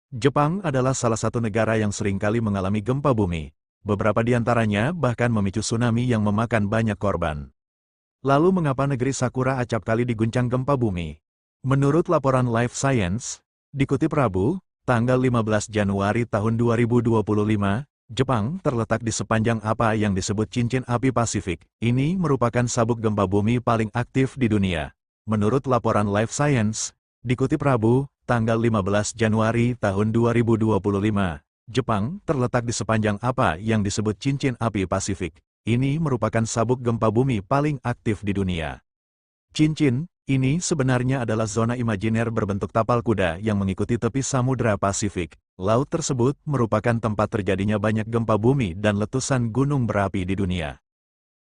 Jepang adalah salah satu negara yang seringkali mengalami gempa bumi. Beberapa di antaranya bahkan memicu tsunami yang memakan banyak korban. Lalu mengapa negeri Sakura acap kali diguncang gempa bumi? Menurut laporan Life Science, dikutip Rabu, tanggal 15 Januari tahun 2025, Jepang terletak di sepanjang apa yang disebut cincin api Pasifik. Ini merupakan sabuk gempa bumi paling aktif di dunia. Menurut laporan Life Science, dikutip Rabu, tanggal 15 Januari tahun 2025, Jepang terletak di sepanjang apa yang disebut cincin api Pasifik. Ini merupakan sabuk gempa bumi paling aktif di dunia. Cincin ini sebenarnya adalah zona imajiner berbentuk tapal kuda yang mengikuti tepi Samudra Pasifik. Laut tersebut merupakan tempat terjadinya banyak gempa bumi dan letusan gunung berapi di dunia.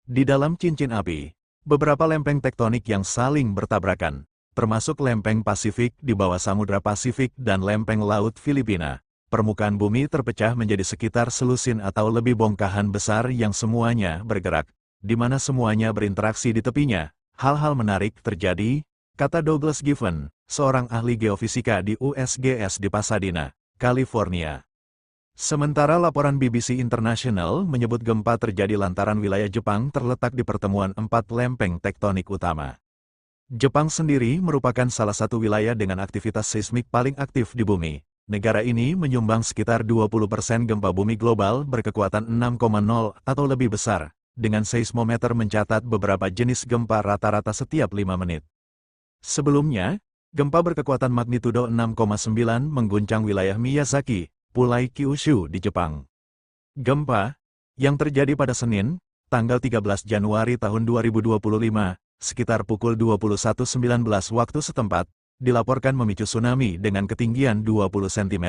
Di dalam cincin api, beberapa lempeng tektonik yang saling bertabrakan, termasuk lempeng Pasifik di bawah Samudra Pasifik dan lempeng Laut Filipina. Permukaan bumi terpecah menjadi sekitar selusin atau lebih bongkahan besar yang semuanya bergerak, di mana semuanya berinteraksi di tepinya. Hal-hal menarik terjadi, kata Douglas Giffen, seorang ahli geofisika di USGS di Pasadena, California. Sementara laporan BBC International menyebut gempa terjadi lantaran wilayah Jepang terletak di pertemuan 4 lempeng tektonik utama. Jepang sendiri merupakan salah satu wilayah dengan aktivitas seismik paling aktif di bumi. Negara ini menyumbang sekitar 20% gempa bumi global berkekuatan 6,0 atau lebih besar, dengan seismometer mencatat beberapa jenis gempa rata-rata setiap 5 menit. Sebelumnya, gempa berkekuatan magnitudo 6,9 mengguncang wilayah Miyazaki, Pulau Kyushu di Jepang. Gempa, yang terjadi pada Senin, tanggal 13 Januari tahun 2025, sekitar pukul 21.19 waktu setempat, dilaporkan memicu tsunami dengan ketinggian 20 cm.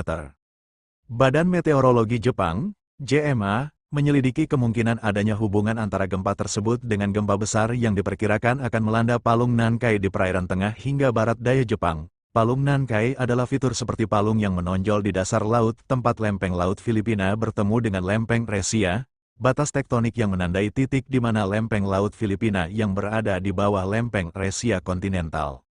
Badan Meteorologi Jepang, JMA, menyelidiki kemungkinan adanya hubungan antara gempa tersebut dengan gempa besar yang diperkirakan akan melanda Palung Nankai di perairan tengah hingga barat daya Jepang. Palung Nankai adalah fitur seperti palung yang menonjol di dasar laut tempat lempeng Laut Filipina bertemu dengan lempeng Resia, batas tektonik yang menandai titik di mana lempeng Laut Filipina yang berada di bawah lempeng Resia kontinental.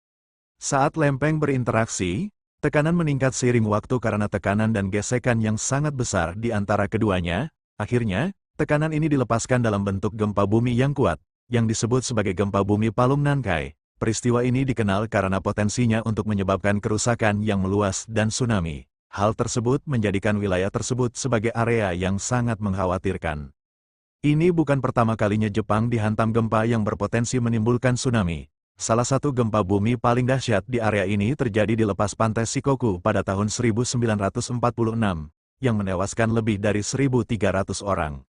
Saat lempeng berinteraksi, tekanan meningkat seiring waktu karena tekanan dan gesekan yang sangat besar di antara keduanya. Akhirnya, tekanan ini dilepaskan dalam bentuk gempa bumi yang kuat, yang disebut sebagai gempa bumi Palung Nankai. Peristiwa ini dikenal karena potensinya untuk menyebabkan kerusakan yang meluas dan tsunami. Hal tersebut menjadikan wilayah tersebut sebagai area yang sangat mengkhawatirkan. Ini bukan pertama kalinya Jepang dihantam gempa yang berpotensi menimbulkan tsunami. Salah satu gempa bumi paling dahsyat di area ini terjadi di lepas pantai Shikoku pada tahun 1946, yang menewaskan lebih dari 1.300 orang.